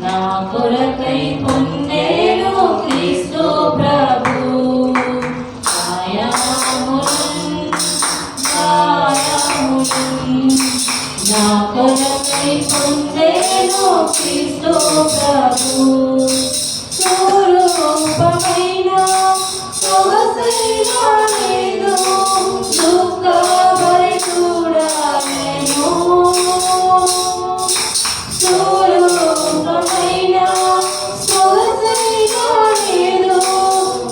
నా కొరకై పొందేను క్రీస్తు ప్రభు నా కొరకై పొందేను క్రీస్తు ప్రభు స్వరూపమైన సొగసైన లేదు దుఃఖపడి చూడలేను స్వరూపమైన సొగసైన లేదు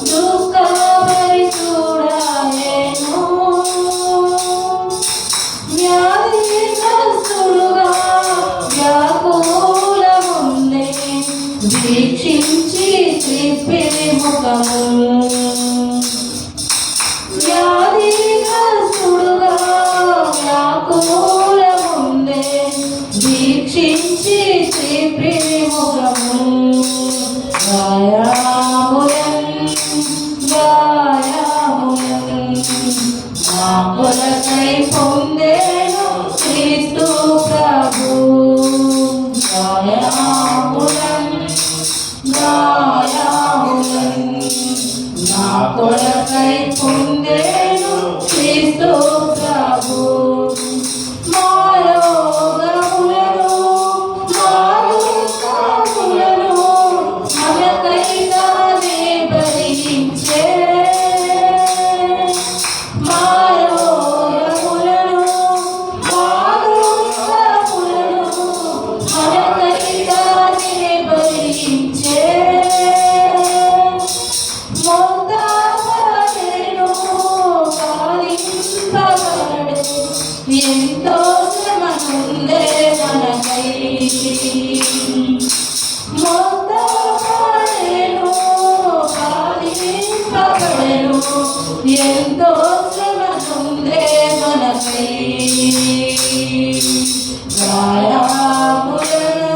దుఃఖపడి చూడలేను వ్యాధిగ్రస్తుడుగా వ్యాకులముందే వీక్షించి త్రిప్పిరి ముఖము వ్యాధిగ్రస్తుడుగా వ్యాకులముందే వీక్షించి త్రిప్పిరి ముఖము గాయములన్ నా కొరకై పొందేను క్రీస్తు ప్రభు గాయములన్ నా కొరకై పొందేను క్రీస్తు ప్రభు మారోగములను మారుకములను మనకై తానే భరించే మారోగములను మారుకములను మనకై తానే భరించే ఎంతో శ్రమనుందే మనకై మోతపడెను బాధింపబడెను ఎంతో శ్రమనుందే మనకై గాయములను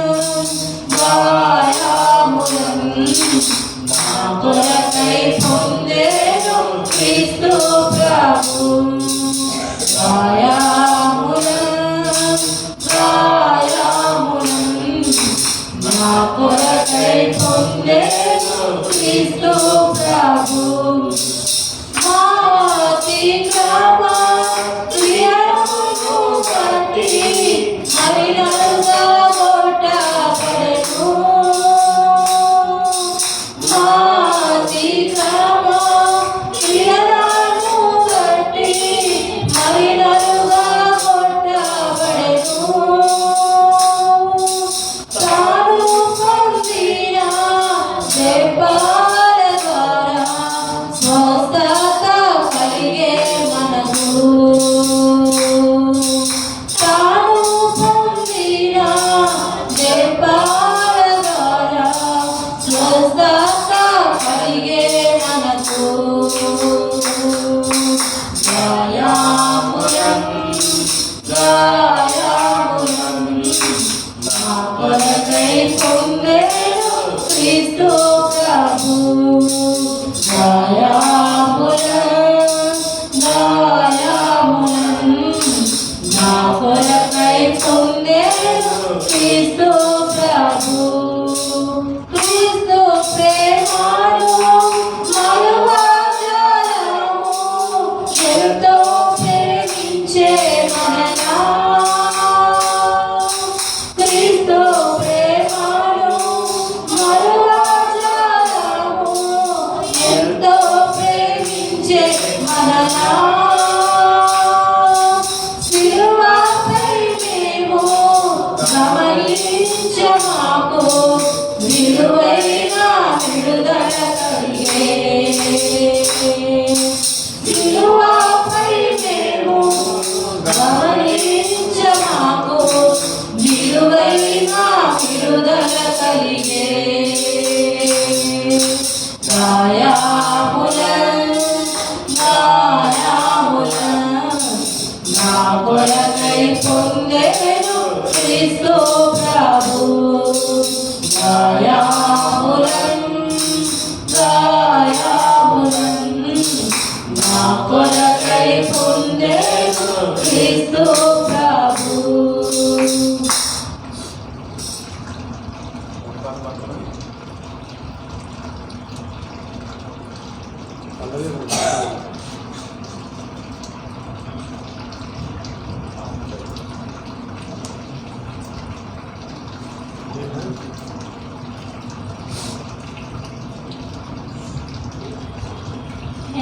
నా కొరకై పొందేను క్రీస్తు ప్రభు నా కొరకై పొందేను క్రీస్తు ప్రభు అతిక్రమ క్రియలను బట్టి మలినంగా కొట్టబడెను అతిక్రమ క్రియలను బట్టి మలినంగా కొట్టబడెను తాను పొందిన దెబ్బల ద్వారా స్వస్థత కలిగే మనకు తాను పొందిన దెబ్బల ద్వారా స్వస్థత కలిగే మనకు గాయములను నా కొరకై పొందేను క్రీస్తు ప్రభు గాయములను నా కొరకై పొందేను క్రీస్తు ప్రభు క్రీస్తు ప్రేమను మరువజాలము ఎంతో ప్రేమించే మననా క్రీస్తు ప్రేమను మరువజాలము ఎంతో ప్రేమించే మననా శిలువపై మేము గమనించమాకు విలువైన విడుదల కలిగే శిలువపై మేము గమనించమాకు విలువైన విడుదల కలిగే గాయములను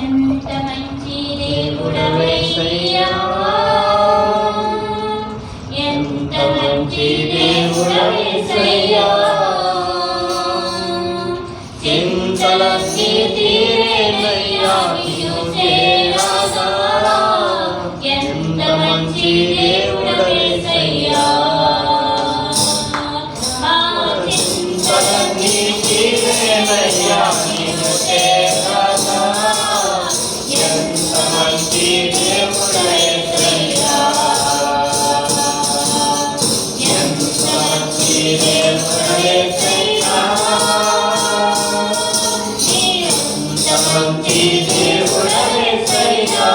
ఎంత మంచి దేవుడవయ్యా, ఎంత మంచి దేవుడవేసయ్యా, చింతలన్నీ తీరేనయ్యా నిన్ను చేరగా, ఎంత మంచి దేవుడవేసయ్యా, ఆ చింతలన్నీ తీరేనయ్యా నిన్ను చేరగా, ఎంత మంచి దేవుడవేసయ్యా, ఎంత మంచి దేవుడవేసయ్యా, ఎంత మంచి దేవుడవేసయ్యా,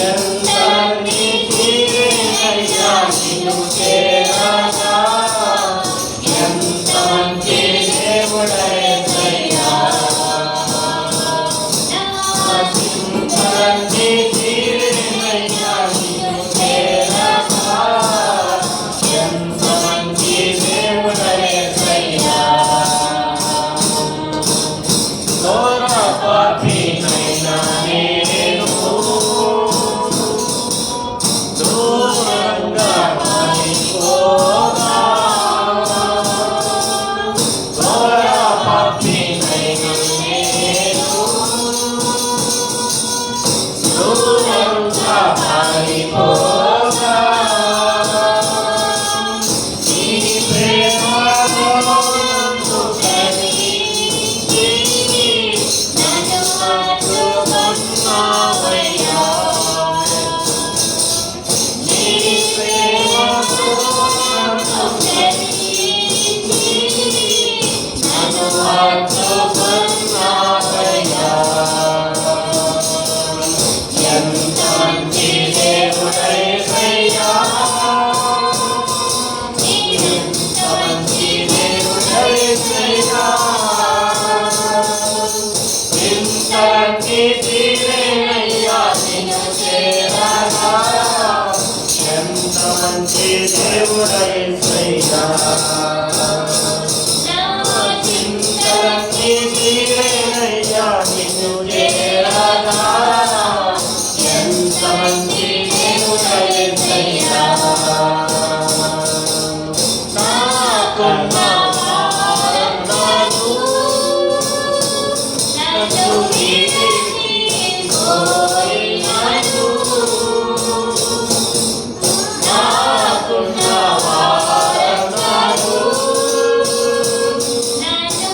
ఎంతమంది తీరేనయ్యా నిన్ను చేరగా, ఎంత మంచి దేవుడవేసయ్యా, ఎంతమంది తీరేనయ్యా నిన్ను చేరగా, ఎంత మంచి దేవుడవేసయ్యా, ఘోర పాపినైనా నేను దూరంగా పారిపోగా, ఘోర పాపినైనా నేను దూరంగా పారిపోగా, నీ ప్రేమలో నన్ను కనిపించి నన్ను హత్తుకున్నావయ్యా, నీ ప్రేమలో నన్ను కనిపించి నన్ను హత్తుకున్నావయ్యా, ఎంత మంచి దేవుడవేసయ్యా, ఎంత మంచి దేవుడవేసయ్యా, చింతలన్నీ తీరేనయ్యా నిన్ను చేరగా, ఎంత మంచి దేవుడవేసయ్యా, చింతలన్నీ తీరేనయ్యా నిన్ను చేరగా, ఎంత మంచి దేవుడవేసయ్యా, నాకున్న వారందరూ నన్ను విడిచిపోయినను, నాకున్న వారందరూ నన్ను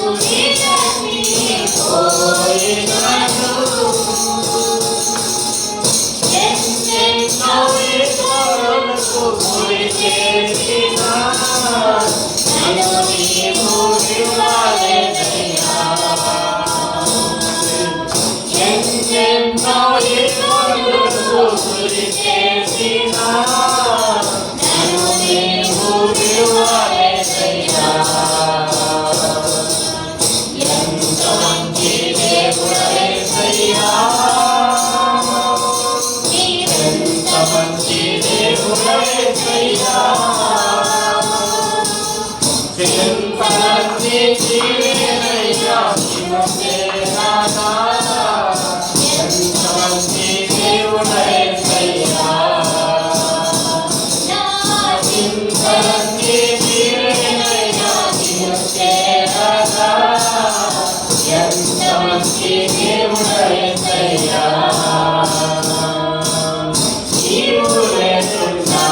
విడిచిపోయినను, ఎన్నెన్నో ఇతరులకు గురి చేసినా నన్ను నీవు విడువలేదయ్యా, ఎన్నెన్నో ఇతరులకు గురి చేసినా నన్ను నీవు విడువలేదయ్యా, ఎంత మంచి దేవుడవేసయ్యా, ఎంత మంచి దేవుడవేసయ్యా, చింతలన్నీ తీరేనయ్యా నిన్ను చేరగా, ఎంత మంచి దేవుడవేసయ్యా, చింతలన్నీ తీరేనయ్యా నిన్ను చేరగా, ఎంత మంచి దేవుడవేసయ్యా, నీవు లేకున్నా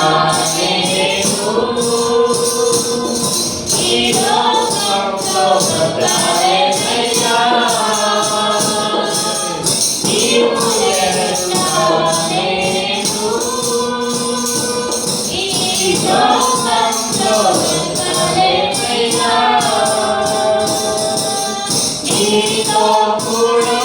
నేను ఈ లోకంలో బ్రతకలేనయ్యా, నీవు లేకున్నా నేను ఈ లోకంలో బ్రతకలేనయ్యా, నీతో కూడా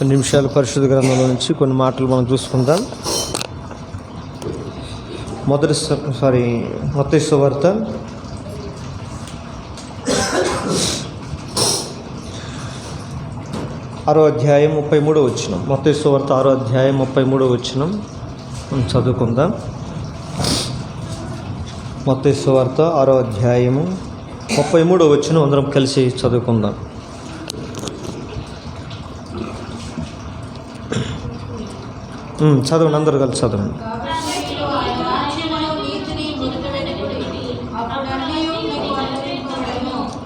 కొన్ని నిమిషాలు పరిశుద్ధ గ్రంథంలో నుంచి కొన్ని మాటలు మనం చూసుకుందాం. మత్తయి సువార్త 6వ అధ్యాయం 33వ వచనం. మత్తయి సువార్త 6వ అధ్యాయం 33వ వచనం మనం చదువుకుందాం. మత్తయి సువార్త 6వ అధ్యాయము 33వ వచనం అందరం కలిసి చదువుకుందాం. చదవండి, అందరూ కలిసి చదవండి.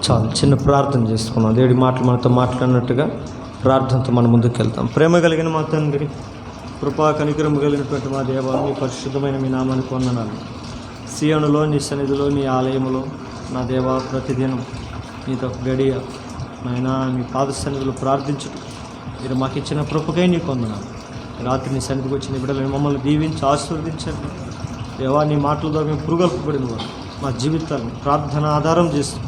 చాలు, చిన్న ప్రార్థన చేసుకున్నాం. దేవుడి మాటలు మనతో మాట్లాడినట్టుగా ప్రార్థనతో మనం ముందుకు వెళ్తాం. ప్రేమ కలిగిన మా తండ్రి, కృపా కనికరం కలిగినటువంటి మా దేవా, మీ పరిశుద్ధమైన మీ నామానికి వందనాలు. సీయోనులో నీ సన్నిధిలో నీ ఆలయంలో నా దేవా ప్రతిదినం నీతో గడియ నాయనా మీ పాద సన్నిధిలో ప్రార్థించుటకు మీరు మాకు ఇచ్చిన కృపకై నీకు వందనాలు. రాత్రి నీ సన్నిధికి వచ్చిన బిడ్డలను మమ్మల్ని దీవించి ఆశీర్వదించండి దేవా. నీ మాటల ద్వారా మేము పురుగల్పబడిన వారు మా జీవితాన్ని ప్రార్థన ఆధారం చేస్తూ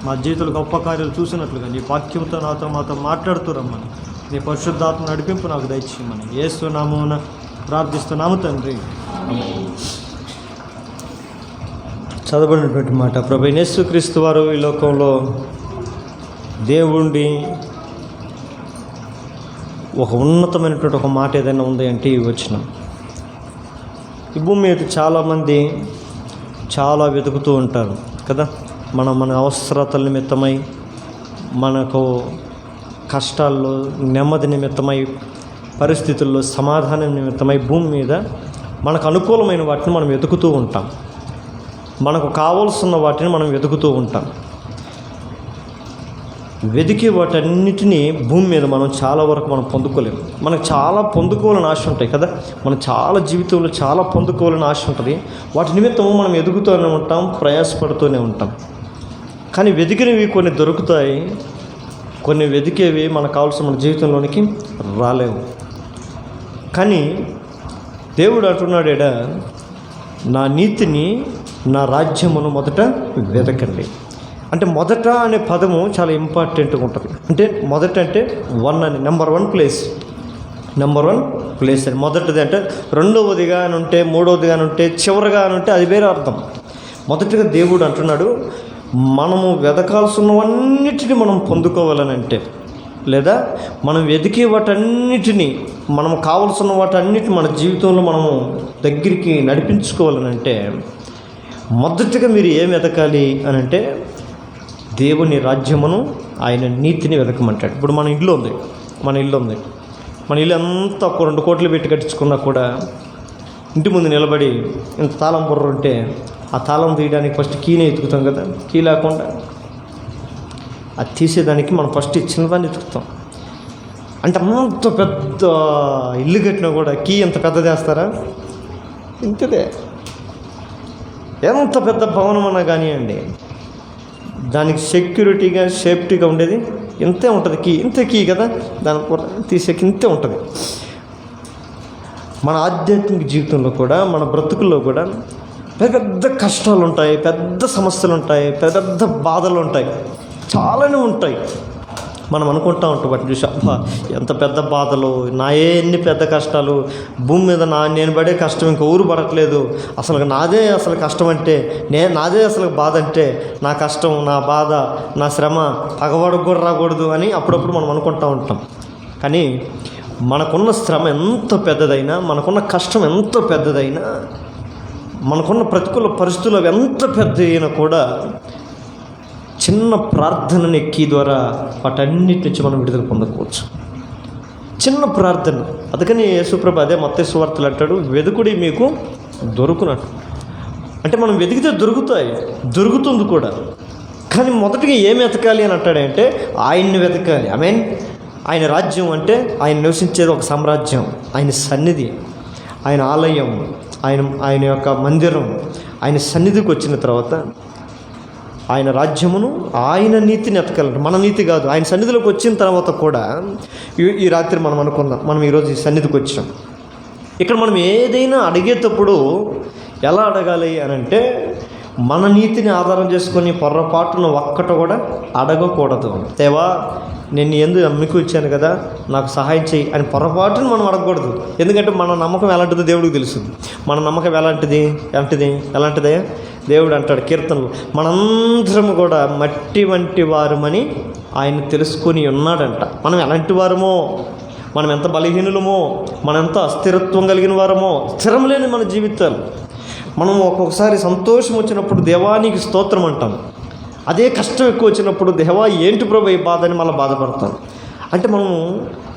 మా జీవితంలో గొప్ప కార్యాలు చూసినట్లుగా నీ వాక్యంతో మాతో మాట్లాడుతూ రమ్మని నీ పరిశుద్ధాత్మ నడిపింపు నాకు దయచేయమని యేసు నామమున ప్రార్థిస్తున్నాము తండ్రి. చదవబడినటువంటి మాట, ప్రభువైన యేసుక్రీస్తు వారు ఈ లోకంలో దేవుడి ఒక ఉన్నతమైనటువంటి ఒక మాట ఏదైనా ఉంది అంటే ఈ వచనం. ఈ భూమి మీద చాలామంది చాలా వెతుకుతూ ఉంటారు కదా. మన అవసరతల నిమిత్తమై, మనకు కష్టాల్లో నెమ్మది నిమిత్తమై, పరిస్థితుల్లో సమాధానం నిమిత్తమై భూమి మీద మనకు అనుకూలమైన వాటిని మనం వెతుకుతూ ఉంటాం. మనకు కావాల్సిన వాటిని మనం వెతుకుతూ ఉంటాం. వెతికి వాటన్నిటినీ భూమి మీద మనం చాలా వరకు మనం పొందుకోలేము. మనకు చాలా పొందుకోవాలని ఆశ ఉంటాయి కదా. మనం చాలా జీవితంలో చాలా పొందుకోవాలని ఆశ ఉంటుంది. వాటి నిమిత్తం మనం ఎదుగుతూనే ఉంటాం, ప్రయాసపడుతూనే ఉంటాం. కానీ వెతికినవి కొన్ని దొరుకుతాయి, కొన్ని వెతికేవి మనకు కావాల్సిన మన జీవితంలోనికి రాలేవు. కానీ దేవుడు అంటున్నాడేడా, నా నీతిని నా రాజ్యమును మొదట వెతకండి. అంటే మొదట అనే పదము చాలా ఇంపార్టెంట్గా ఉంటుంది. అంటే మొదట అంటే వన్ అని, నెంబర్ వన్ ప్లేస్ అని. మొదటిది అంటే రెండవదిగా అని ఉంటే, మూడవదిగా అని ఉంటే, చివరిగా అని ఉంటే అది వేరే అర్థం. మొదటిగా దేవుడు అంటున్నాడు, మనము వెతకాల్సినవన్నిటిని మనం పొందుకోవాలని అంటే, లేదా మనం వెతికే వాటన్నిటినీ, మనం కావలసిన వాటన్నిటిని మన జీవితంలో మనము దగ్గరికి నడిపించుకోవాలని అంటే మొదటిగా మీరు ఏం వెతకాలి అని అంటే దేవుని రాజ్యమును ఆయన నీతిని వెతకమంటాడు. ఇప్పుడు మన ఇల్లు ఉంది. మన ఇల్లు అంతా 2 కోట్లు పెట్టి కట్టించుకున్నా కూడా ఇంటి ముందు నిలబడి ఇంత తాళం బుర్ర ఉంటే ఆ తాళం తీయడానికి ఫస్ట్ కీనే ఎత్తుకుతాం కదా. కీ లేకుండా అది తీసేదానికి మనం ఫస్ట్ ఇచ్చిన దాన్ని ఎత్తుకుతాం. అంటే అంత పెద్ద ఇల్లు కట్టినా కూడా కీ ఎంత పెద్దది వేస్తారా? ఇంతదే. ఎంత పెద్ద భవనం అన్నా కానివ్వండి, దానికి సెక్యూరిటీగా సేఫ్టీగా ఉండేది ఇంతే ఉంటుంది. కీ కదా, దాని తీసేకి ఇంతే ఉంటుంది. మన ఆధ్యాత్మిక జీవితంలో కూడా, మన బ్రతుకుల్లో కూడా పెద్ద కష్టాలు ఉంటాయి, పెద్ద సమస్యలు ఉంటాయి, పెద్ద బాధలు ఉంటాయి, చాలానే ఉంటాయి. మనం అనుకుంటా ఉంటాం వాటిని చూసి, అబ్బా ఎంత పెద్ద బాధలు, ఎన్ని పెద్ద కష్టాలు, భూమి మీద నేను పడే కష్టం ఇంకా ఊరు పడట్లేదు, నాదే కష్టం అంటే, నాదే బాధ అంటే, నా కష్టం, నా బాధ, నా శ్రమ పగవాడికి కూడా రాకూడదు అని అప్పుడప్పుడు మనం అనుకుంటూ ఉంటాం. కానీ మనకున్న శ్రమ ఎంత పెద్దదైనా, మనకున్న కష్టం ఎంత పెద్దదైనా, మనకున్న ప్రతికూల పరిస్థితులు ఎంత పెద్దదైనా కూడా చిన్న ప్రార్థనని కీ ద్వారా వాటన్నిటి నుంచి మనం విడుదల పొందకపోవచ్చు. చిన్న ప్రార్థన. అందుకని యేసుప్రభు అదే మత్తయి సువార్తలు అంటాడు, వెదుకుడి మీకు దొరుకునట్టు. అంటే మనం వెతికితే దొరుకుతుంది కూడా. కానీ మొదటిగా ఏం వెతకాలి అని అంటాడంటే ఆయన్ని వెతకాలి. ఆయన రాజ్యం అంటే ఆయన నివసించేది ఒక సామ్రాజ్యం, ఆయన సన్నిధి, ఆయన ఆలయం, ఆయన యొక్క మందిరం. ఆయన సన్నిధికి వచ్చిన తర్వాత ఆయన రాజ్యమును, ఆయన నీతిని ఎతకాలంటే, మన నీతి కాదు. ఆయన సన్నిధిలోకి వచ్చిన తర్వాత కూడా ఈ రాత్రి మనం అనుకుందాం, మనం ఈరోజు ఈ సన్నిధికి వచ్చాం. ఇక్కడ మనం ఏదైనా అడిగేటప్పుడు ఎలా అడగాలి అని అంటే, మన నీతిని ఆధారం చేసుకొని పొర్రపాటున ఒక్కట కూడా అడగకూడదు. దేవా నేను ఎందుకు నమ్మిక ఇచ్చాను కదా, నాకు సహాయం చేయి అని పొరపాటును మనం అడగకూడదు. ఎందుకంటే మన నమ్మకం ఎలాంటిదో దేవుడికి తెలుసు. మన నమ్మకం ఎలాంటిదే దేవుడు అంటాడు కీర్తనలు, మనందరము కూడా మట్టి వంటి వారమని ఆయన తెలుసుకొని ఉన్నాడంట. మనం ఎలాంటి వారమో, మనం ఎంత బలహీనులమో, మనం ఎంత అస్థిరత్వం కలిగిన వారమో, స్థిరం లేని మన జీవితాలు. మనం ఒక్కొక్కసారి సంతోషం వచ్చినప్పుడు దేవానికి స్తోత్రం అంటాం. అదే కష్టం ఎక్కువ వచ్చినప్పుడు దేవా ఏంటి ప్రభు ఈ బాధ అని మళ్ళీ బాధపడతాం. అంటే మనము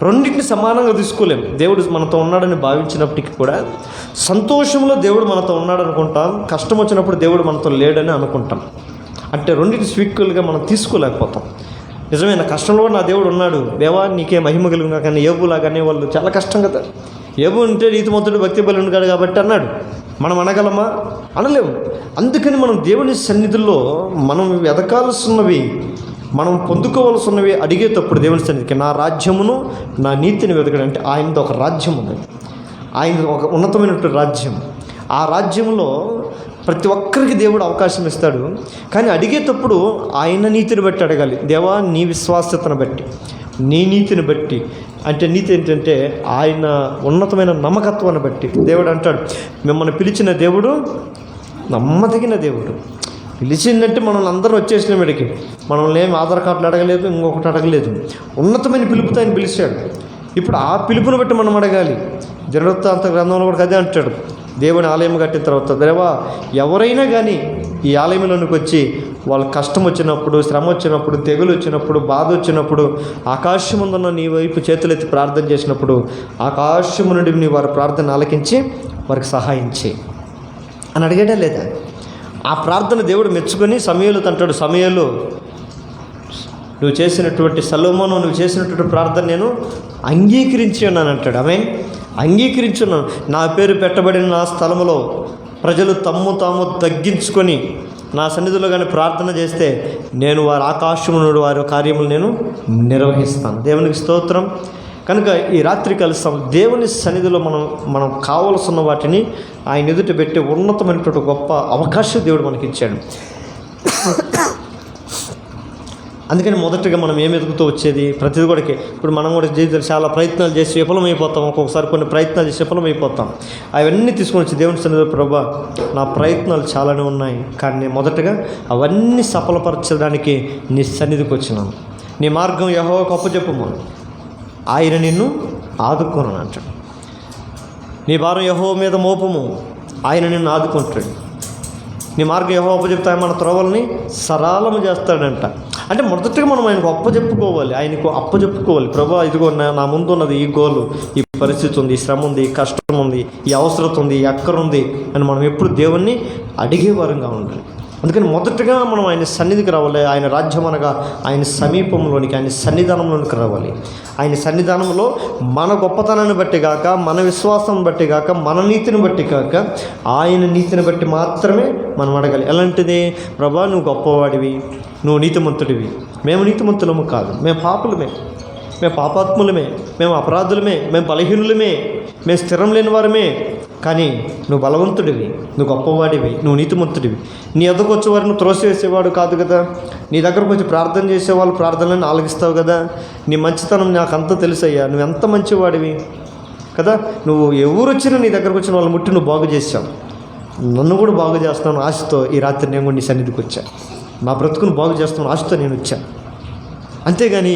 రెండింటిని సమానంగా తీసుకోలేం. దేవుడు మనతో ఉన్నాడని భావించినప్పటికీ కూడా సంతోషంలో దేవుడు మనతో ఉన్నాడు అనుకుంటాం, కష్టం వచ్చినప్పుడు దేవుడు మనతో లేడని అనుకుంటాం. అంటే రెండింటి స్వీకలుగా మనం తీసుకోలేకపోతాం. నిజమైన కష్టంలో నా దేవుడు ఉన్నాడు, దేవా నీకే మహిమ కలిగిన, కానీ ఏబులాగానే వాళ్ళు చాలా కష్టం కదా. ఏబు అంటే నీతిమంతుడు భక్తి బలి ఉన్నాడు కాబట్టి అన్నాడు. మనం అనగలమా? అనలేము. అందుకని మనం దేవుని సన్నిధుల్లో మనం ఎదకాల్సినవి, మనం పొందుకోవాల్సినవి అడిగేటప్పుడు దేవుని సన్నిధికి నా రాజ్యమును నా నీతిని వెతకడం. అంటే ఆయనది ఒక రాజ్యం ఉంది, ఆయన ఒక ఉన్నతమైనటువంటి రాజ్యం. ఆ రాజ్యంలో ప్రతి ఒక్కరికి దేవుడు అవకాశం ఇస్తాడు. కానీ అడిగేటప్పుడు ఆయన నీతిని బట్టి అడగాలి. దేవా నీ విశ్వాసతను బట్టి, నీ నీతిని బట్టి. అంటే నీతి ఏంటంటే ఆయన ఉన్నతమైన నమ్మకత్వాన్ని బట్టి. దేవుడు అంటాడు, మిమ్మల్ని పిలిచిన దేవుడు నమ్మదగిన దేవుడు. పిలిచిందంటే మనల్ని అందరూ వచ్చేసిన వీడికి, మనల్ని ఏం ఆధార్ కార్డులు అడగలేదు, ఇంకొకటి అడగలేదు. ఉన్నతమైన పిలుపుతో ఆయన పిలిచాడు. ఇప్పుడు ఆ పిలుపుని బట్టి మనం అడగాలి. దినవృత్తాంత గ్రంథంలో కూడా అదే అంటాడు, దేవుని ఆలయం కట్టిన తర్వాత దేవా ఎవరైనా కానీ ఈ ఆలయంలోనికి వచ్చి వాళ్ళ కష్టం వచ్చినప్పుడు, శ్రమ వచ్చినప్పుడు, తెగులు వచ్చినప్పుడు, బాధ వచ్చినప్పుడు ఆకాశముందున్న నీ వైపు చేతులెత్తి ప్రార్థన చేసినప్పుడు ఆకాశము నుండి నీ వారి ప్రార్థన ఆలకించి వారికి సహాయం చేయి అని అడిగాడా లేదా? ఆ ప్రార్థన దేవుడు మెచ్చుకొని సమూయేలుతో అంటాడు, సమూయేలు నువ్వు చేసినటువంటి సొలొమోను నువ్వు చేసినటువంటి ప్రార్థన నేను అంగీకరించి ఉన్నాను అంటాడు. ఆమె అంగీకరించున్నాను. నా పేరు పెట్టబడిన నా స్థలములో ప్రజలు తమ్ము తాము తగ్గించుకొని నా సన్నిధిలో కానీ ప్రార్థన చేస్తే నేను వారి ఆకాశము నుండి వారి కార్యములు నేను నిర్వహిస్తాను. దేవునికి స్తోత్రం. కనుక ఈ రాత్రి కలుస్తాం. దేవుని సన్నిధిలో మనం కావలసిన వాటిని ఆయన ఎదుట పెట్టి ఉన్నతమైనటువంటి గొప్ప అవకాశం దేవుడు మనకి ఇచ్చాడు. అందుకని మొదటగా మనం ఏం ఎదుగుతూ వచ్చేది ప్రతిది కూడా. ఇప్పుడు మనం కూడా జీవితంలో చాలా ప్రయత్నాలు చేసి విఫలమైపోతాం. ఒక్కొక్కసారి కొన్ని ప్రయత్నాలు చేసి విఫలమైపోతాం. అవన్నీ తీసుకొని వచ్చి దేవుని సన్నిధిలో, ప్రభువా నా ప్రయత్నాలు చాలానే ఉన్నాయి, కానీ నేను మొదటగా అవన్నీ సఫలపరచడానికి నీ సన్నిధికి వచ్చినాను. నీ మార్గం యెహోవాకు అప్పచెప్పుము, ఆయన నిన్ను ఆదుకోను అంటాడు. నీ భారం యెహోవా మీద మోపము, ఆయన నిన్ను ఆదుకుంటాడు. నీ మార్గం యెహోవా అప్పచెప్తే మన త్రోవల్ని సరళము చేస్తాడంట. అంటే మొదటగా మనం ఆయనకు అప్పచెప్పుకోవాలి, ఆయనకు అప్పచెప్పుకోవాలి. ప్రభువా ఇదిగో నా ముందు ఉన్నది ఈ గోలు, ఈ పరిస్థితి ఉంది, ఈ శ్రమ ఉంది, ఈ కష్టం ఉంది, ఈ అవసరం ఉంది, ఈ అక్కర ఉంది అని మనం ఎప్పుడు దేవుణ్ణి అడిగేవారంగా ఉండాలి. అందుకని మొదటగా మనం ఆయన సన్నిధికి రావాలి. ఆయన రాజ్యం అనగా ఆయన సమీపంలోనికి, ఆయన సన్నిధానంలోనికి రావాలి. ఆయన సన్నిధానంలో మన గొప్పతనాన్ని బట్టి కాక, మన విశ్వాసం బట్టి కాక, మన నీతిని బట్టి కాక, ఆయన నీతిని బట్టి మాత్రమే మనం అడగాలి. ఎలాంటిది? ప్రభా నువ్వు గొప్పవాడివి, నువ్వు నీతిమంతుడివి. మేము నీతిమంతులము కాదు, మేము పాపులమే, మేము పాపాత్ములమే, మేము అపరాధులమే, మేము బలహీనులమే, మేము స్థిరం లేని వారమే. కానీ నువ్వు బలవంతుడివి, నువ్వు గొప్పవాడివి, నువ్వు నీతిమంతుడివి. నీ ఎద్దకు వచ్చేవారు నువ్వు త్రోసివేసేవాడు కాదు కదా. నీ దగ్గరకు వచ్చి ప్రార్థన చేసేవాళ్ళు ప్రార్థనలను ఆలకిస్తావు కదా. నీ మంచితనం నాకు అంతా తెలుసయ్యా, నువ్వు ఎంత మంచివాడివి కదా. నువ్వు ఎవరు వచ్చినా నీ దగ్గరకు వచ్చిన వాళ్ళు ముట్టి నువ్వు బాగు చేసావు. నన్ను కూడా బాగు చేస్తాను ఆశతో ఈ రాత్రి నేను కూడా నీ సన్నిధికి వచ్చాను. నా బ్రతుకును బాగు చేస్తాను ఆశతో నేను వచ్చాను. అంతేగాని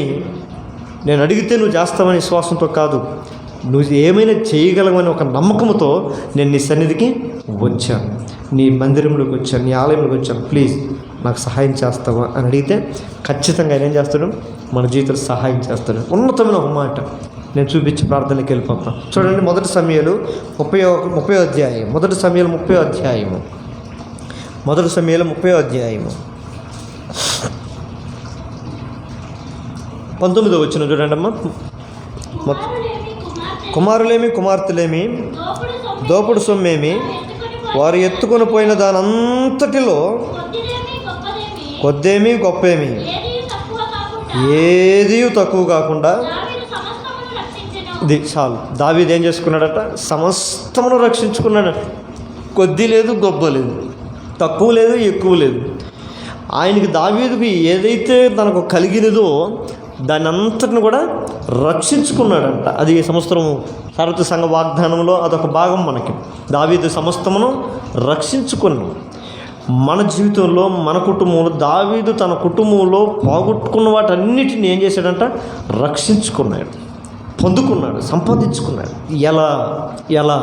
నేను అడిగితే నువ్వు చేస్తావని విశ్వాసంతో కాదు, నువ్వు ఏమైనా చేయగలవని ఒక నమ్మకంతో నేను నీ సన్నిధికి వచ్చాను, నీ మందిరంలోకి వచ్చాను, నీ ఆలయంలోకి వచ్చాను. ప్లీజ్ నాకు సహాయం చేస్తావా అని అడిగితే ఖచ్చితంగా ఆయన ఏం చేస్తాడు? మన జీవితంలో సహాయం చేస్తాడు. ఉన్నతమైన ఒక మాట నేను చూపించి ప్రార్థనకి వెళ్ళిపోతాను. చూడండి, మొదటి సమయాలు 30వ అధ్యాయం. మొదటి సమయాలు 30వ అధ్యాయము. మొదటి సమయాలు 30వ అధ్యాయము 19వ వచనం చూడండి అమ్మా. కుమారులేమి కుమార్తెలేమి దోపుడు సొమ్మేమి వారు ఎత్తుకొని పోయిన దానంతటిలో కొద్దేమీ గొప్పేమి ఏది తక్కువ కాకుండా చాలు. దావీదు ఏం చేసుకున్నాడట? సమస్తమును రక్షించుకున్నాడట. కొద్ది లేదు, గొప్ప లేదు. తక్కువ లేదు, ఎక్కువ లేదు. ఆయనకి దావీదుకి ఏదైతే తనకు కలిగినదో దాని అంతటిని కూడా రక్షించుకున్నాడంట. అది సంవత్సరము సార్వత్రిక సంఘ వాగ్దానంలో అదొక భాగం. మనకి దావీదు సమస్తమును రక్షించుకున్నాం. మన జీవితంలో, మన కుటుంబంలో దావీదు తన కుటుంబంలో పోగొట్టుకున్న వాటన్నిటిని ఏం చేశాడంట? రక్షించుకున్నాడు, పొందుకున్నాడు, సంపాదించుకున్నాడు. ఎలా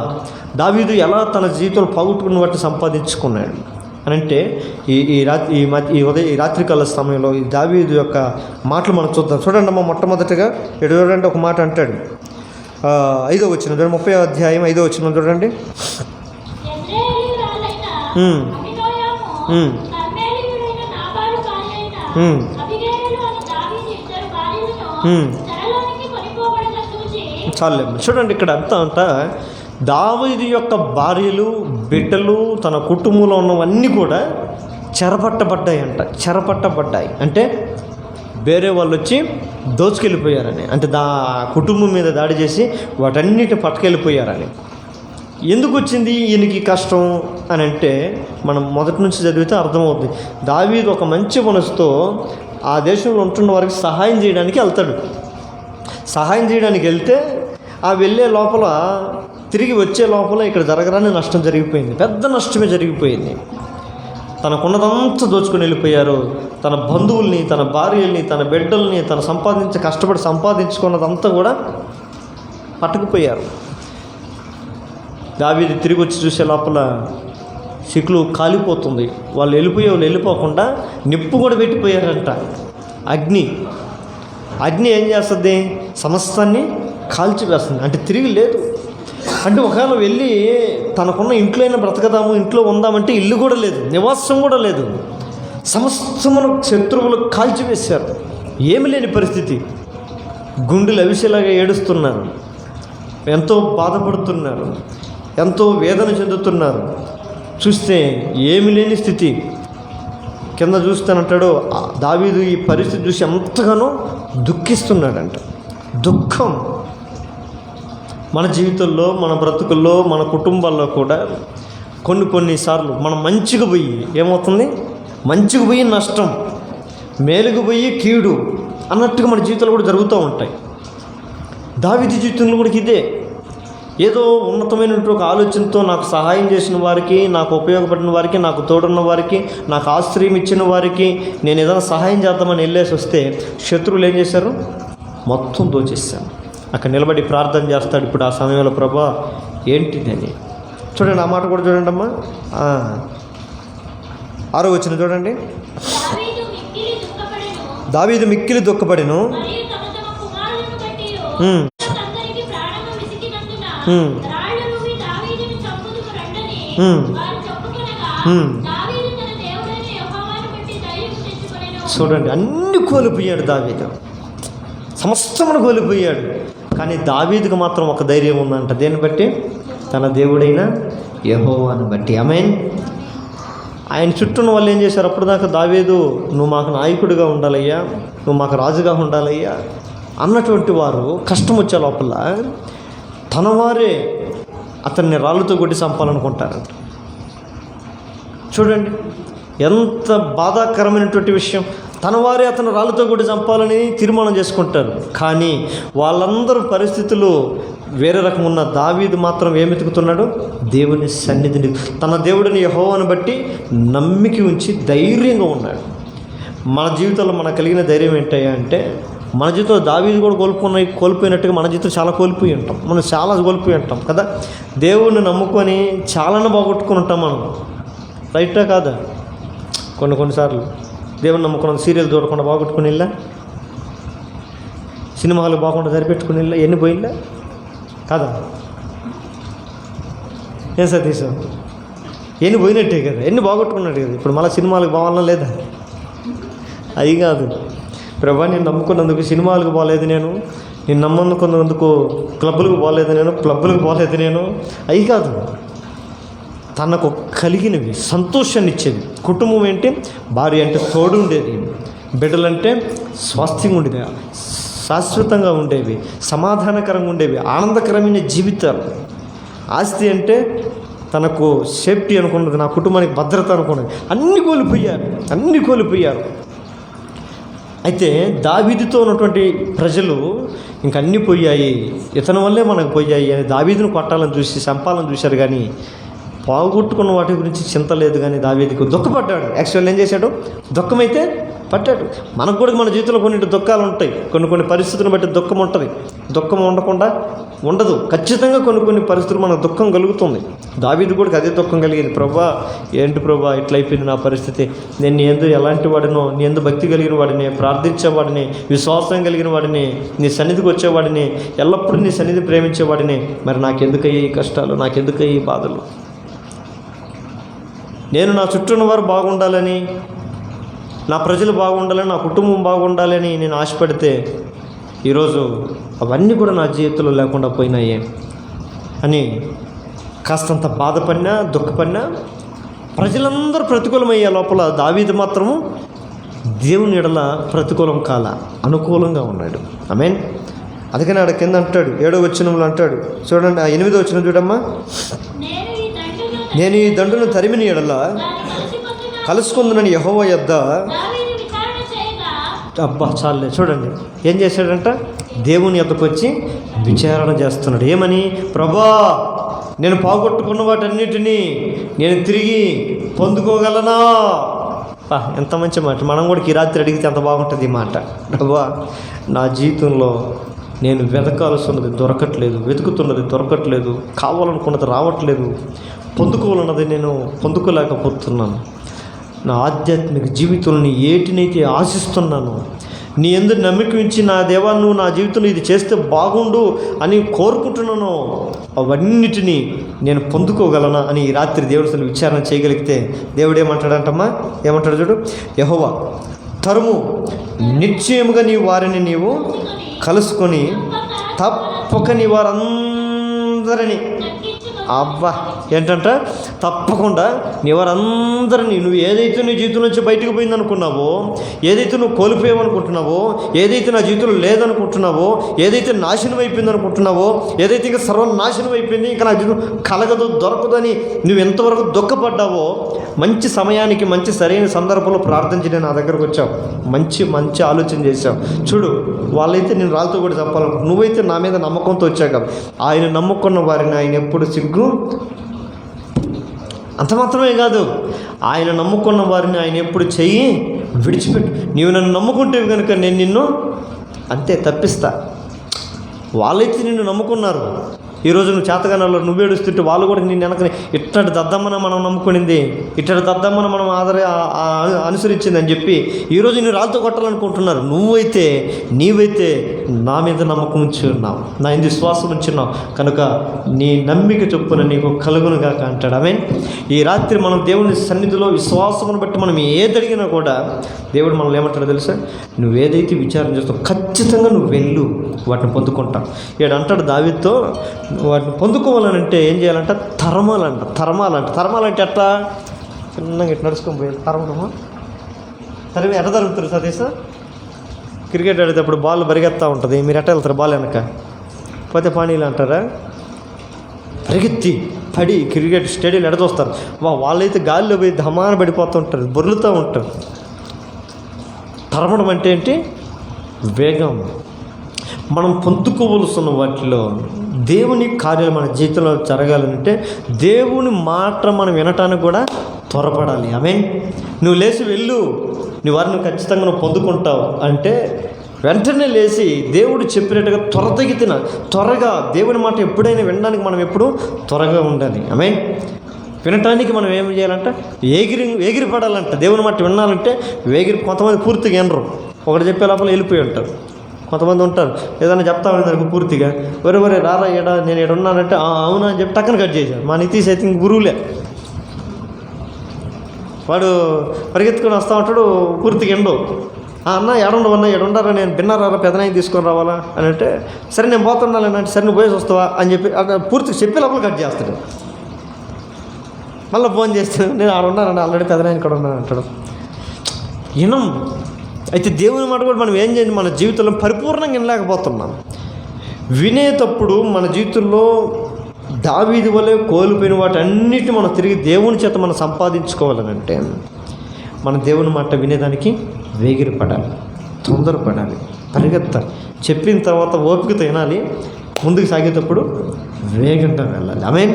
దావీదు ఎలా తన జీవితంలో పోగొట్టుకున్న వాటిని సంపాదించుకున్నాడు అని అంటే ఈ రాత్రికాల సమయంలో ఈ దావీదు యొక్క మాటలు మనం చూద్దాం. చూడండి అమ్మ, మొట్టమొదటిగా చూడండి ఒక మాట అంటాడు. 5వ వచనం చూడండి, 30వ అధ్యాయం 5వ వచనం చూడండి. చాలే చూడండి, ఇక్కడ అంతా దావీదు యొక్క భార్యలు, బిడ్డలు, తన కుటుంబంలో ఉన్నవన్నీ కూడా చెరపట్టబడ్డాయి. అంటే వేరే వాళ్ళు వచ్చి దోచుకెళ్ళిపోయారని, అంటే కుటుంబం మీద దాడి చేసి వాటన్నిటి పట్టుకెళ్ళిపోయారని. ఎందుకు వచ్చింది ఈయనకి కష్టం అని అంటే మనం మొదటి నుంచి చదివితే అర్థమవుతుంది. దావీదు ఒక మంచి మనసుతో ఆ దేశంలో ఉంటున్న వారికి సహాయం చేయడానికి వెళ్తాడు. సహాయం చేయడానికి వెళ్తే ఆ వెళ్ళే లోపల, తిరిగి వచ్చే లోపల ఇక్కడ జరగరాని నష్టం జరిగిపోయింది. పెద్ద నష్టమే జరిగిపోయింది. తనకున్నదంతా దోచుకొని వెళ్ళిపోయారు. తన బంధువుల్ని, తన భార్యల్ని, తన బిడ్డల్ని, కష్టపడి సంపాదించుకున్నదంతా కూడా పట్టుకుపోయారు. దావీదు తిరిగి వచ్చి చూసే లోపల సిక్కులు కాలిపోతుంది. వాళ్ళు వెళ్ళిపోకుండా నిప్పు కూడా పెట్టిపోయారంట. అగ్ని ఏం చేస్తుంది? సమస్తాన్ని కాల్చివేస్తుంది. అంటే తిరిగి లేదు. అంటే ఒకవేళ వెళ్ళి తనకున్న ఇంట్లో అయినా బ్రతకదాము, ఇంట్లో ఉందామంటే ఇల్లు కూడా లేదు, నివాసం కూడా లేదు. సమస్తమును శత్రువులు కాల్చివేశారు. ఏమి లేని పరిస్థితి. గుండెలు అవిసేలాగా ఏడుస్తున్నారు, ఎంతో బాధపడుతున్నారు, ఎంతో వేదన చెందుతున్నారు. చూస్తే ఏమి లేని స్థితి. కింద చూస్తానంటాడు, దావీదు ఈ పరిస్థితి చూసి ఎంతగానో దుఃఖిస్తున్నాడంట. దుఃఖం మన జీవితంలో, మన బ్రతుకుల్లో, మన కుటుంబాల్లో కూడా కొన్నిసార్లు మనం మంచిగా పోయి ఏమవుతుంది? మంచిగా పోయి నష్టం, మేలుగు పోయి కీడు అన్నట్టుగా మన జీవితాలు కూడా జరుగుతూ ఉంటాయి. దావీదు జీవితంలో కూడా ఇదే. ఏదో ఉన్నతమైనటువంటి ఒక ఆలోచనతో నాకు సహాయం చేసిన వారికి, నాకు ఉపయోగపడిన వారికి, నాకు తోడున్న వారికి, నాకు ఆశ్రయం ఇచ్చిన వారికి నేను ఏదైనా సహాయం చేద్దామని వెళ్ళేసి వస్తే శత్రువులు ఏం చేశారు? మొత్తం దోచేశాను. అక్కడ నిలబడి ప్రార్థన చేస్తాడు. ఇప్పుడు ఆ సమయంలో ప్రభా ఏంటిదని చూడండి. ఆ మాట కూడా చూడండి అమ్మా. 6వ వచనం చూడండి. దావీదు మిక్కిలి దుఃఖపడెను. చూడండి, అన్ని కోల్పోయాడు దావీదు, సమస్తమును కోల్పోయాడు. కానీ దావీదుకు మాత్రం ఒక ధైర్యం ఉందంట. దేన్ని బట్టి? తన దేవుడైన యెహోవాను బట్టి. ఆమేన్. ఆయన చుట్టూన్న వాళ్ళు ఏం చేశారు? అప్పుడు దాకా దావీదు, నువ్వు మాకు నాయకుడిగా ఉండాలయ్యా, నువ్వు మాకు రాజుగా ఉండాలయ్యా అన్నటువంటి వారు కష్టం వచ్చే లోపల తన వారే అతన్ని రాళ్ళతో కొట్టి చంపాలనుకుంటారంట. చూడండి ఎంత బాధాకరమైనటువంటి విషయం. తన వారే అతను రాళ్ళతో కొట్టి చంపాలని తీర్మానం చేసుకుంటారు. కానీ వాళ్ళందరూ పరిస్థితులు వేరే రకం ఉన్న దావీదు మాత్రం ఏమెతుకుతున్నాడు? దేవుని సన్నిధిని, తన దేవుడిని యెహోవాను బట్టి నమ్మిక ఉంచి ధైర్యంగా ఉన్నాడు. మన జీవితంలో మనకు కలిగిన ధైర్యం ఏంటయ్యా అంటే, మన జీవితంలో దావీదు కూడా కోల్పోయినట్టుగా మన జీవితం చాలా కోల్పోయి ఉంటాం. మనం చాలా కోల్పోయి ఉంటాం కదా. దేవుడిని నమ్ముకొని చాలానే బాగొట్టుకుని ఉంటాం మనం. రైటా కాదా? కొన్నిసార్లు దేవుని నమ్ముకున్న సీరియల్ చూడకుండా బాగొట్టుకుని వెళ్ళా, సినిమాలు బాగుండా సరిపెట్టుకుని వెళ్ళా, ఎన్ని పోయిల్లా కాదా? ఏం సతీశం, ఎన్ని పోయినట్టే కదా, ఎన్ని బాగొట్టుకున్నట్టు కదా. ఇప్పుడు మళ్ళీ సినిమాలకు పోవాలన్నా లేదా? అది కాదు. ప్రభా నేను నమ్ముకున్నందుకు సినిమాలకు పోలేదు, నేను నమ్ముకున్నందుకు క్లబ్బులకు పోలేదు, క్లబ్బులకు పోలేదు నేను. అవి కాదు. తనకు కలిగినవి సంతోషాన్ని ఇచ్చేది. కుటుంబం ఏంటి? భార్య అంటే తోడు ఉండేది, బిడ్డలంటే స్వాస్థ్యంగా ఉండేది, శాశ్వతంగా ఉండేవి, సమాధానకరంగా ఉండేవి, ఆనందకరమైన జీవితాలు. ఆస్తి అంటే తనకు సేఫ్టీ అనుకున్నది, నా కుటుంబానికి భద్రత అనుకున్నది, అన్నీ కోల్పోయారు. అయితే దావీదుతో ఉన్నటువంటి ప్రజలు ఇంక అన్నీ పోయాయి, ఇతని వల్లే మనకు పోయాయి అని దావీదును కొట్టాలని చూసి చంపాలని చూశారు. కానీ పోగొట్టుకున్న వాటి గురించి చింత లేదు. కానీ దావీదుకు దుఃఖపడ్డాడు. యాక్చువల్ ఏం చేశాడు? దుఃఖమైతే పట్టాడు. మనకు కూడా మన జీవితంలో కొన్ని దుఃఖాలు ఉంటాయి, కొన్ని పరిస్థితులను బట్టి దుఃఖం ఉంటుంది. దుఃఖం ఉండకుండా ఉండదు. ఖచ్చితంగా కొన్ని పరిస్థితులు మనకు దుఃఖం కలుగుతుంది. దావీదు కూడా అదే దుఃఖం కలిగింది. ప్రభా, ఏంటి ప్రభా ఇట్లా అయిపోయింది నా పరిస్థితి, నేను నీ యందు ఎలాంటి వాడినో, నీ యందు భక్తి కలిగిన వాడిని, ప్రార్థించేవాడిని, విశ్వాసం కలిగిన వాడిని, నీ సన్నిధికి వచ్చేవాడిని, ఎల్లప్పుడూ నీ సన్నిధి ప్రేమించేవాడిని, మరి నాకెందుకయ్యే ఈ కష్టాలు, నాకెందుకయ్యే ఈ బాధలు? నేను నా చుట్టూ ఉన్నవారు బాగుండాలని, నా ప్రజలు బాగుండాలని, నా కుటుంబం బాగుండాలని నేను ఆశపడితే ఈరోజు అవన్నీ కూడా నా జీవితంలో లేకుండా పోయినాయే అని కాస్తంత బాధపడినా, దుఃఖపడినా, ప్రజలందరూ ప్రతికూలమయ్యే లోపల దావీదు మాత్రము దేవుని ఎడల ప్రతికూలం కాల, అనుకూలంగా ఉన్నాడు. ఆమేన్. అందుకని ఆడ కింద అంటాడు, 7వ వచనంలో అంటాడు చూడండి, 8వ వచనం చూడమ్మా. నేను ఈ దండును తరిమిన ఎడల కలుసుకుందునని యెహోవా యొద్ద. అబ్బా చాలే, చూడండి ఏం చేశాడంట? దేవుని యొద్దకు వచ్చి విచారణ చేస్తున్నాడు. ఏమని? ప్రభా, నేను పోగొట్టుకున్న వాటన్నిటినీ నేను తిరిగి పొందుకోగలనా? ఎంత మంచి మాట. మనం కూడా ఈ రాత్రి అడిగితే ఎంత బాగుంటుంది ఈ మాట. ప్రభా, నా జీవితంలో నేను వెతకాల్సినది దొరకట్లేదు, వెతుకుతున్నది దొరకట్లేదు, కావాలనుకున్నది రావట్లేదు, పొందుకోవాలన్నది నేను పొందుకోలేకపోతున్నాను. నా ఆధ్యాత్మిక జీవితంలో ఏటినైతే ఆశిస్తున్నాను, నీ యందు నమ్మిక ఉంచి నా దేవా నువ్వు నా జీవితంలో ఇది చేస్తే బాగుండు అని కోరుకుంటున్నాను, అవన్నిటినీ నేను పొందుకోగలనా అని ఈ రాత్రి దేవుడితో విచారణ చేయగలిగితే దేవుడు ఏమంటాడంటమ్మా? ఏమంటాడు చూడు. యెహోవా తరుము, నిశ్చయముగా నీ వారిని నీవు కలుసుకొని తప్పక నీ వారందరినీ. అబ్బా, ఏంటంట? తప్పకుండా నీ వారందరినీ, నువ్వు ఏదైతే నీ జీవితం నుంచి బయటకు పోయిందనుకున్నావో, ఏదైతే నువ్వు కోల్పోయావనుకుంటున్నావో, ఏదైతే నా జీవితంలో లేదనుకుంటున్నావో, ఏదైతే నాశనం అయిపోయింది అనుకుంటున్నావో, ఏదైతే ఇంకా సర్వనాశనం అయిపోయింది, ఇంకా నా జీవితం కలగదు, దొరకదని నువ్వు ఎంతవరకు దుఃఖపడ్డావో, మంచి సమయానికి మంచి సరైన సందర్భంలో ప్రార్థించి నా దగ్గరకు వచ్చావు, మంచి ఆలోచన చేశావు. చూడు, వాళ్ళైతే నేను రాళ్ళతో కూడా చెప్పాలను, నువ్వైతే నా మీద నమ్మకంతో వచ్చాక ఆయన నమ్ముకున్న వారిని ఆయన ఎప్పుడు సిగ్గు. అంత మాత్రమే కాదు, ఆయన నమ్ముకున్న వారిని ఆయన ఎప్పుడు చెయ్యి విడిచిపెట్టు. నీవు నన్ను నమ్ముకుంటేవి కనుక నేను నిన్ను అంతే తప్పిస్తా. వాళ్ళైతే నిన్ను నమ్ముకున్నారు, ఈరోజు నువ్వు చేతగానాల్లో నువ్వు ఏడుస్తుంటే వాళ్ళు కూడా నేను వెనకని ఇట్టడి దద్దమ్మన మనం నమ్ముకునింది, ఇట్టడి దద్దమ్మన మనం అనుసరించింది అని చెప్పి ఈరోజు నేను రాళ్ళతో కొట్టాలనుకుంటున్నారు. నీవైతే నా మీద నమ్మకం ఉంచున్నావు, నా ఇందు విశ్వాసం ఉంచున్నావు కనుక నీ నమ్మిక చొప్పున నీకు కలుగునుగా అంటాడు. ఆమేన్. ఈ రాత్రి మనం దేవుని సన్నిధిలో విశ్వాసమును బట్టి మనం ఏది అడిగినా కూడా దేవుడు మనల్ని ఏమంటాడో తెలుసా? నువ్వు ఏదైతే విచారణ చేస్తావు ఖచ్చితంగా నువ్వు వెళ్ళు, వాటిని పొందుకుంటావు. ఈడు అంటాడు దావీదుతో, వాటిని పొందుకోవాలనంటే ఏం చేయాలంట? తరమాలంటే ఎట్లా? చిన్నగా ఇట్లా నడుచుకొని పోయాలి. తరిమి ఎట్ట తరుగుతారు సతీసా? క్రికెట్ ఆడేటప్పుడు బాల్ పరిగెత్తా ఉంటుంది, మీరు ఎట్ట వెళ్తారు బాల్ వెనక? పోతే పానీలు అంటారా? పరిగెత్తి పడి క్రికెట్ స్టేడియంలో ఎడదొస్తారు. వాళ్ళైతే గాలిలో పోయి ధమాన పడిపోతుంటారు, బొర్లుతూ ఉంటారు. తరమడం అంటే ఏంటి? వేగం. మనం పొందుకోవలసిన వాటిలో దేవుని కార్యాలు మన జీవితంలో జరగాలంటే దేవుని మాట మనం వినటానికి కూడా త్వరపడాలి. ఆమేన్. నువ్వు లేచి వెళ్ళు, నీ వారిని ఖచ్చితంగా నువ్వు పొందుకుంటావు అంటే వెంటనే లేచి దేవుడు చెప్పినట్టుగా త్వరగా దేవుని మాట ఎప్పుడైనా వినడానికి మనం ఎప్పుడు త్వరగా ఉండాలి. ఆమేన్. వినటానికి మనం ఏం చేయాలంటే ఎగిరి పడాలంట. దేవుని మాట వినాలంటే కొంతమంది పూర్తిగా వినరు, ఒకటి చెప్పే లోపల వెళ్ళిపోయి ఉంటారు. కొంతమంది ఉంటారు ఏదైనా చెప్తా ఉండేదానికి పూర్తిగా వరే రారా ఏడా నేను ఉన్నానంటే అవునా అని చెప్పి టక్కన కట్ చేశాడు. మా నితీష్ అయితే ఇంక గురువులే, వాడు పరిగెత్తుకొని వస్తూ ఉంటాడు, పూర్తిగా ఎండు. అన్న ఎడుండారా, నేను విన్నారా పెదనాయి తీసుకొని రావాలా అని అంటే సరే నేను పోతున్నాను అంటే సరే నువ్వు పోయేసి వస్తావా అని చెప్పి పూర్తిగా చెప్పే లోపల కట్ చేస్తాడు. మళ్ళీ ఫోన్ చేస్తాను, నేను ఆడున్నాను ఆల్రెడీ పెదనాయని కూడా ఉన్నాను అంటాడు. అయితే దేవుని మాట కూడా మనం ఏం చేయండి, మన జీవితంలో పరిపూర్ణంగా వినలేకపోతున్నాం. వినేటప్పుడు మన జీవితంలో దావీదు వలె కోల్పోయిన వాటన్నిటిని మనం తిరిగి దేవుని చేత మనం సంపాదించుకోవాలనంటే మన దేవుని మాట వినేదానికి వేగిరపడాలి, తొందరపడాలి, పరిగెత్తాలి. చెప్పిన తర్వాత ఓపికతో వినాలి, ముందుకు సాగేటప్పుడు వేగంగా వెళ్ళాలి. ఆమేన్.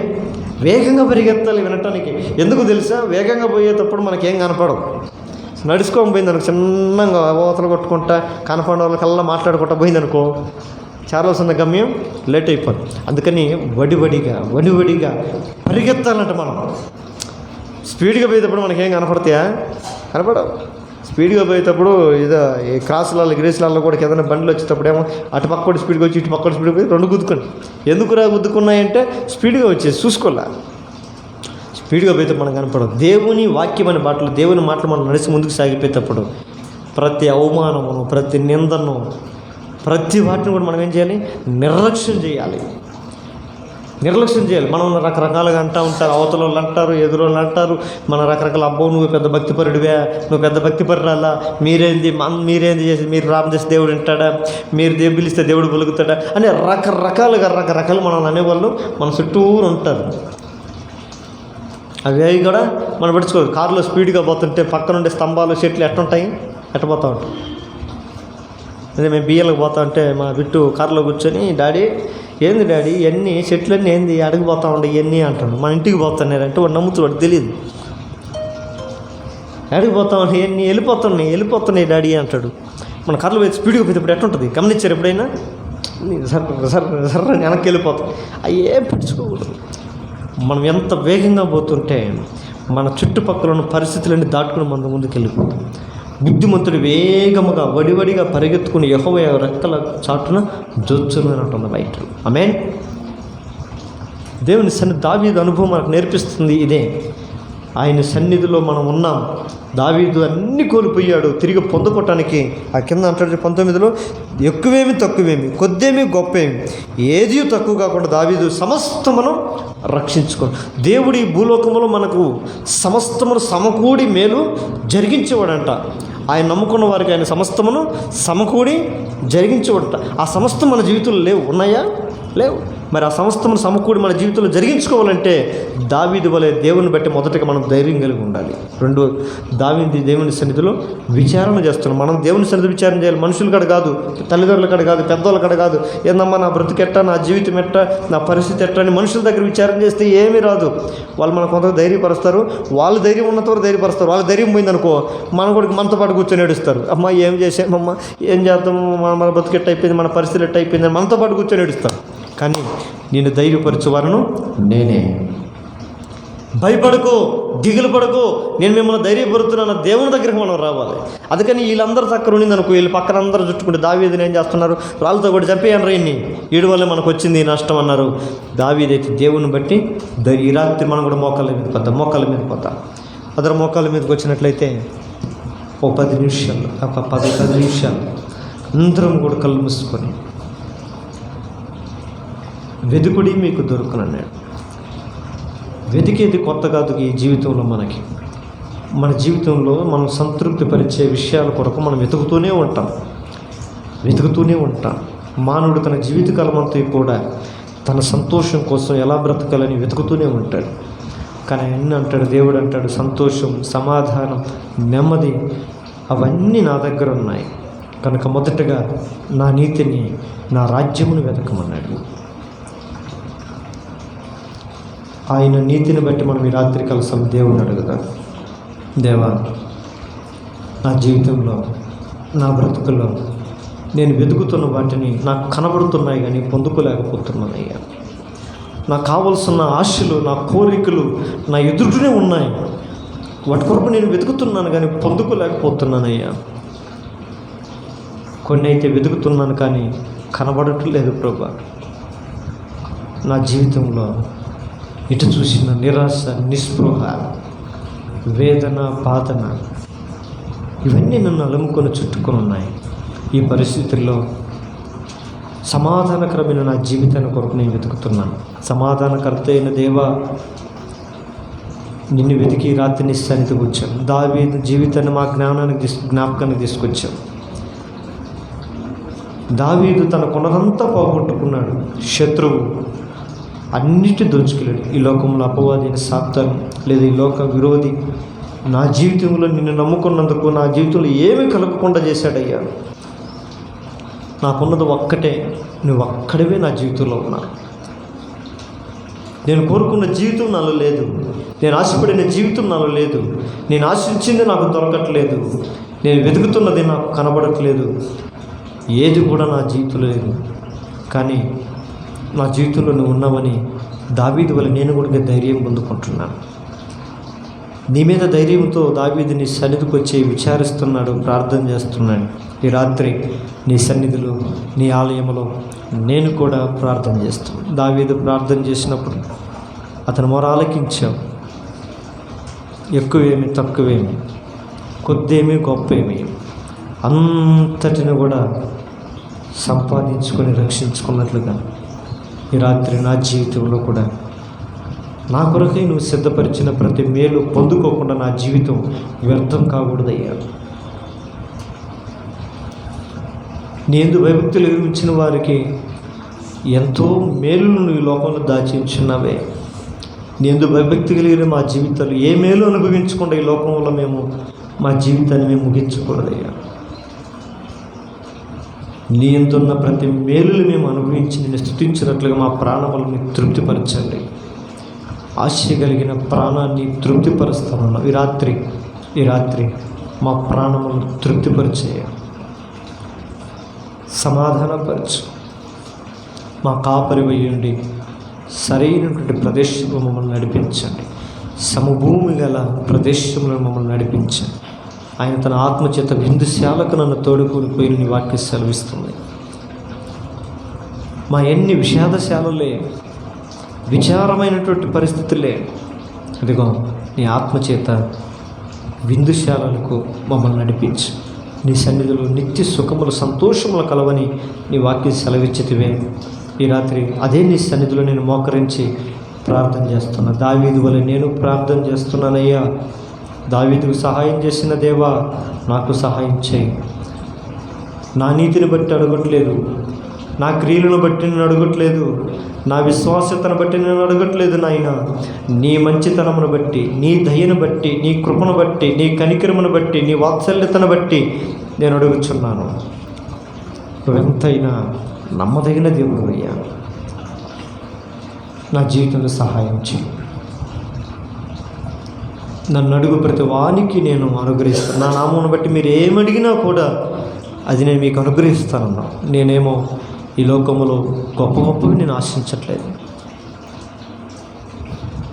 వేగంగా పరిగెత్తాలి వినటానికి. ఎందుకు తెలుసా? వేగంగా పోయేటప్పుడు మనకేం కనపడవు. నడుచుకొని పోయింది అనుకో, చిన్నగా ఓతలు కొట్టుకుంటా కనపడిన వాళ్ళకల్లా మాట్లాడుకుంటా పోయింది అనుకో, చాలా వస్తున్న గమ్యం లేట్ అయిపోతుంది. అందుకని వడివడిగా పరిగెత్తాలంట. మనం స్పీడ్గా పోయేటప్పుడు మనకేం కనపడతాయా? కనపడవు. స్పీడ్గా పోయేటప్పుడు ఇదో ఈ క్రాసులలో గ్రేసులలో కూడా ఏదైనా బండ్లు వచ్చేటప్పుడు ఏమో అటు పక్కటి స్పీడ్గా వచ్చి ఇటు పక్కటి స్పీడ్గా పోయి రెండు గుద్దుకొని, ఎందుకురా గుద్దుకున్నాయంటే స్పీడ్గా వచ్చేసి చూసుకోలే. స్పీడ్గా పోతే మనం కనపడదు. దేవుని వాక్యం అనే బాటలు, దేవుని మాటలు మనం నడిచి ముందుకు సాగిపోయేటప్పుడు ప్రతి అవమానమును, ప్రతి నిందను, ప్రతి వాటిని కూడా మనం ఏం చేయాలి? నిర్లక్ష్యం చేయాలి. మనం రకరకాలుగా అంటూ ఉంటారు, అవతల వాళ్ళు అంటారు, ఎదురు వాళ్ళు అంటారు, మన రకరకాల అబ్బో నువ్వు పెద్ద భక్తిపరుడివే, నువ్వు పెద్ద భక్తిపరురాలా, మీరేంది చేసి మీరు రామ్ చేసి దేవుడు వింటాడా, మీరు దేవుడు పిలిస్తే దేవుడు పలుకుతాడా అని రకరకాలు మనం అనేవాళ్ళు మన చుట్టూరు ఉంటారు. అవి కూడా మనం పట్టించుకోదు. కారులో స్పీడ్గా పోతుంటే పక్కన ఉండే స్తంభాలు చెట్లు ఎట్టుంటాయి, ఎట్టపోతూ ఉంటాయి. అదే మేము బియ్యలకు పోతా ఉంటే మా బిట్టు కారులో కూర్చొని, డాడీ ఏంది డాడీ ఇవన్నీ చెట్లన్నీ ఏంది అడిగిపోతా ఉండే ఇవన్నీ అంటాడు. మన ఇంటికి పోతున్నారంటే వాడు నమ్ముతాడు, తెలియదు. అడిగిపోతా ఉండే ఇవన్నీ వెళ్ళిపోతున్నాయి డాడీ అంటాడు. మన కారులో పోయి స్పీడ్గా పోతే ఇప్పుడు ఎట్టుంటుంది గమనించారు ఎప్పుడైనా? సర్రని వెనక్కి వెళ్ళిపోతాం. అయ్యే పట్టించుకోకూడదు. మనం ఎంత వేగంగా పోతుంటే మన చుట్టుపక్కల ఉన్న పరిస్థితులన్నీ దాటుకుని మన ముందుకు వెళ్ళిపోతాం. బుద్ధిమంతుడు వేగముగా వడివడిగా పరిగెత్తుకుని యెహోవా రెక్కల చాటున జొచ్చును అని అంటుంది బైబిల్. ఆమేన్. దేవుని సన్నిధి దావీదు అనుభవం మనకు నేర్పిస్తుంది ఇదే. ఆయన సన్నిధిలో మనం ఉన్నాం. దావీదు అన్నీ కోల్పోయాడు, తిరిగి పొందుకోవటానికి ఆ కింద అంటాడు 19లో, ఎక్కువేమి తక్కువేమి, కొద్దేమి గొప్పేమి, ఏది తక్కువ కాకుండా దావీదు సమస్తమును రక్షించుకోండి. దేవుడి భూలోకములో మనకు సమస్తమును సమకూడి మేలు జరిగించేవాడంట. ఆయన నమ్ముకున్న వారికి ఆయన సమస్తమును సమకూడి జరిగించేవాడట. ఆ సమస్తం మన జీవితంలో లేవు, ఉన్నాయా? లేవు. మరి ఆ సమస్తమును సమకూడి మన జీవితంలో జరిగించుకోవాలంటే దావీదు వలె దేవుని బట్టి మొదటగా మనం ధైర్యం కలిగి ఉండాలి. రెండో, దేవుని సన్నిధిలో విచారణ చేస్తున్నాం. మనం దేవుని సన్నిధిలో విచారణ చేయాలి. మనుషుల కాడ కాదు, తల్లిదండ్రుల కాడ కాదు, పెద్దవాళ్ళ కాడ కాదు. ఏందమ్మా నా బ్రతుకు ఎట్టా, నా జీవితం ఎట్టా, నా పరిస్థితి ఎట్టా అని మనుషుల దగ్గర విచారణ చేస్తే ఏమీ రాదు. వాళ్ళు మనకు కొంత ధైర్యపరుస్తారు, వాళ్ళు ధైర్యం ఉన్నంత వరకు ధైర్యపరుస్తారు. వాళ్ళ ధైర్యం పోయిందనుకో మన కూడా మనతో పాటు కూర్చొని ఏడుస్తారు. అమ్మ ఏం చేసామమ్మ, ఏం చేద్దాము, మన బ్రతుకు ఎట్ట అయిపోయింది, మన పరిస్థితి ఎట్ట అయిపోయింది అని మనతో పాటు కూర్చొని ఏడుస్తారు. కానీ నేను ధైర్యపరచువారను నేనే. భయపడకు, దిగులు పడకు, నేను మిమ్మల్ని ధైర్యపరుతున్నాను. దేవుని దగ్గరికి మనం రావాలి. అందుకని వీళ్ళందరూ చక్కర ఉండింది అనుకో, వీళ్ళు పక్కన అందరూ చుట్టుకుంటే దావీదుని ఏం చేస్తున్నారు, రాళ్ళతో కూడా చంపేయనరు, ఇన్ని వీడి వల్లే మనకు వచ్చింది నష్టం అన్నారు. దావీదైతే దేవుని బట్టి ఈ రాత్రి మనం కూడా మోకాళ్ళ మీద పోతాం. అదర్ మోకాళ్ళ మీదకి వచ్చినట్లయితే ఓ 10 నిమిషాలు, ఒక 10 నిమిషాలు అందరం కూడా కళ్ళు మూసుకొని వెతుకుడి మీకు దొరుకునన్నాడు. వెతికేది కొత్త కాదు ఈ జీవితంలో. మన జీవితంలో మనం సంతృప్తి పరిచే విషయాల కొరకు మనం వెతుకుతూనే ఉంటాం. మానవుడు తన జీవితకాలం అంతా కూడా తన సంతోషం కోసం ఎలా బ్రతకాలని వెతుకుతూనే ఉంటాడు. కానీ ఆయన అంటాడు, దేవుడు అంటాడు, సంతోషం, సమాధానం, నెమ్మది అవన్నీ నా దగ్గర ఉన్నాయి కనుక మొదటగా నా నీతిని, నా రాజ్యమును వెతకమన్నాడు. ఆయన నీతిని బట్టి మనం ఈ రాత్రి కలసం దేవుని అడుగుదాం. దేవా, నా జీవితంలో, నా బ్రతుకుల్లో నేను వెతుకుతున్న వాటిని నాకు కనబడుతున్నాయి కానీ పొందుకోలేకపోతున్నానయ్యా. నాకు కావలసిన ఆశలు, నా కోరికలు నా ఎదురునే ఉన్నాయి. వాటి కొరకు నేను వెతుకుతున్నాను కానీ పొందుకోలేకపోతున్నానయ్యా. కొన్ని అయితే వెతుకుతున్నాను కానీ కనబడట్లేదు ప్రభా. నా జీవితంలో ఇటు చూసిన నిరాశ, నిస్పృహ, వేదన, బాధన ఇవన్నీ నన్ను అలుముకొని చుట్టుకొని ఉన్నాయి. ఈ పరిస్థితుల్లో సమాధానకరమైన నా జీవితాన్ని కొరకు నేను వెతుకుతున్నాను. సమాధానకర్త అయిన దేవా, నిన్ను వెతికి రాత్రి నీ సన్నిధికి వచ్చాను. దావీదు జీవితాన్ని మా జ్ఞాపకానికి తీసుకొచ్చాం. దావీదు తన కొనరంతా పోగొట్టుకున్నాడు. శత్రువు అన్నిటి దోచుకెళ్ళాడు. ఈ లోకంలో అపవాదిని సాతాను లేదా ఈ లోక విరోధి నా జీవితంలో నిన్ను నమ్ముకున్నందుకు నా జీవితంలో ఏమీ కలగకుండా చేశాడయ్యా. నాకున్నది ఒక్కటే, నువ్వు ఒక్కడివే నా జీవితంలో ఉన్నా. నేను కోరుకున్న జీవితం నాలో లేదు, నేను ఆశపడిన జీవితం నాలో లేదు, నేను ఆశించింది నాకు దొరకట్లేదు, నేను వెతుకుతున్నది నాకు కనబడట్లేదు, ఏది కూడా నా జీవితంలో లేదు. కానీ నా జీవితంలో నువ్వు ఉన్నావని దావీదు వల్ల నేను కూడా ధైర్యం పొందుకుంటున్నాను. నీ మీద ధైర్యంతో దావీదు నీ సన్నిధికి వచ్చి విచారిస్తున్నాడు, ప్రార్థన చేస్తున్నాడు. ఈ రాత్రి నీ సన్నిధిలో నీ ఆలయంలో నేను కూడా ప్రార్థన చేస్తాను. దావీదు ప్రార్థన చేసినప్పుడు అతను మొర ఆలకించావు. ఎక్కువేమి తక్కువేమి, కొద్దేమి గొప్పేమి, అంతటిని కూడా సంపాదించుకొని రక్షించుకున్నట్లుగా ఈ రాత్రి నా జీవితంలో కూడా నా కొరకై నువ్వు సిద్ధపరిచిన ప్రతి మేలు పొందుకోకుండా నా జీవితం వ్యర్థం కాకూడదయ్యా. నీ యందు భయభక్తులు ఎదిరించిన వారికి ఎంతో మేలును ఈ లోకంలో దాచించున్నావే. నీ యందు భయభక్తి కలిగిన మా జీవితాలు ఏ మేలు అనుభవించకుండా ఈ లోకంలో మేము మా జీవితాన్ని మేము ముగించకూడదయ్యా. నీ యందున్న ప్రతి మేలులు మేము అనుభవించి నేను స్తుతించినట్లుగా మా ప్రాణములను తృప్తిపరచండి. ఆశ కలిగిన ప్రాణాన్ని తృప్తిపరుస్తానన్నావు. ఈ రాత్రి మా ప్రాణములను తృప్తిపరిచేయ, సమాధానపరచు, మా కాపరి వేయండి, సరైనటువంటి ప్రదేశంలో మమ్మల్ని నడిపించండి, సమభూమి గల ప్రదేశంలో మమ్మల్ని నడిపించండి. ఆయన తన ఆత్మచేత బిందుశాలకు నన్ను తోడుకొని నీ వాక్యం సెలవిస్తుంది. మా ఎన్ని విషాదశాలలే, విచారమైనటువంటి పరిస్థితులే, అదిగో నీ ఆత్మచేత విందుశాలకు మమ్మల్ని నడిపించు. నీ సన్నిధిలో నిత్య సుఖములు సంతోషములు కలవని నీ వాక్యం సెలవిచ్చితివే. ఈ రాత్రి అదే నీ సన్నిధిలో నేను మోకరించి ప్రార్థన చేస్తున్నా. దావీదు వలె నేను ప్రార్థన చేస్తున్నానయ్యా. దావీదుకు సహాయం చేసిన దేవా, నాకు సహాయం చేయి. నా నీతిని బట్టి అడగట్లేదు, నా క్రియలను బట్టి నేను అడగట్లేదు, నా విశ్వాసతను బట్టి నేను అడగట్లేదు నాయన. నీ మంచితనమును బట్టి, నీ దయను బట్టి, నీ కృపను బట్టి, నీ కనికరమును బట్టి, నీ వాత్సల్యతను బట్టి నేను అడుగుచున్నాను. నువ్వెంతైనా నమ్మదగిన దేవుడు అయ్యా. నా జీవితంలో సహాయం చేయి. నన్ను అడుగు ప్రతి వానికి నేను అనుగ్రహిస్తాను. నా నామమును బట్టి మీరు ఏమడిగినా కూడా అది నేను మీకు అనుగ్రహిస్తానన్నా. నేనేమో ఈ లోకములో గొప్ప గొప్పవి నేను ఆశించట్లేదు.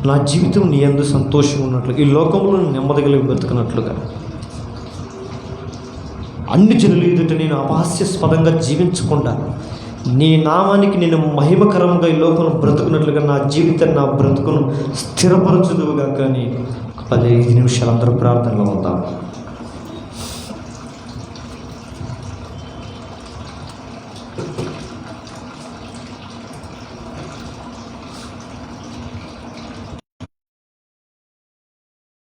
నా జీవితం నీ యందు సంతోషం ఉన్నట్లు, ఈ లోకంలో నెమ్మదిగలిగి బతుకున్నట్లుగా, అన్ని జనులు ఎదుట నేను అపహాస్యాస్పదంగా జీవించకుండా నీ నామానికి నేను మహిమకరంగా ఈ లోకంలో బ్రతుకున్నట్లుగా నా జీవితాన్ని, నా బ్రతుకును స్థిరపరచుదువుగా. కానీ 15 నిమిషాలు అందరూ ప్రార్థనలో ఉందాం.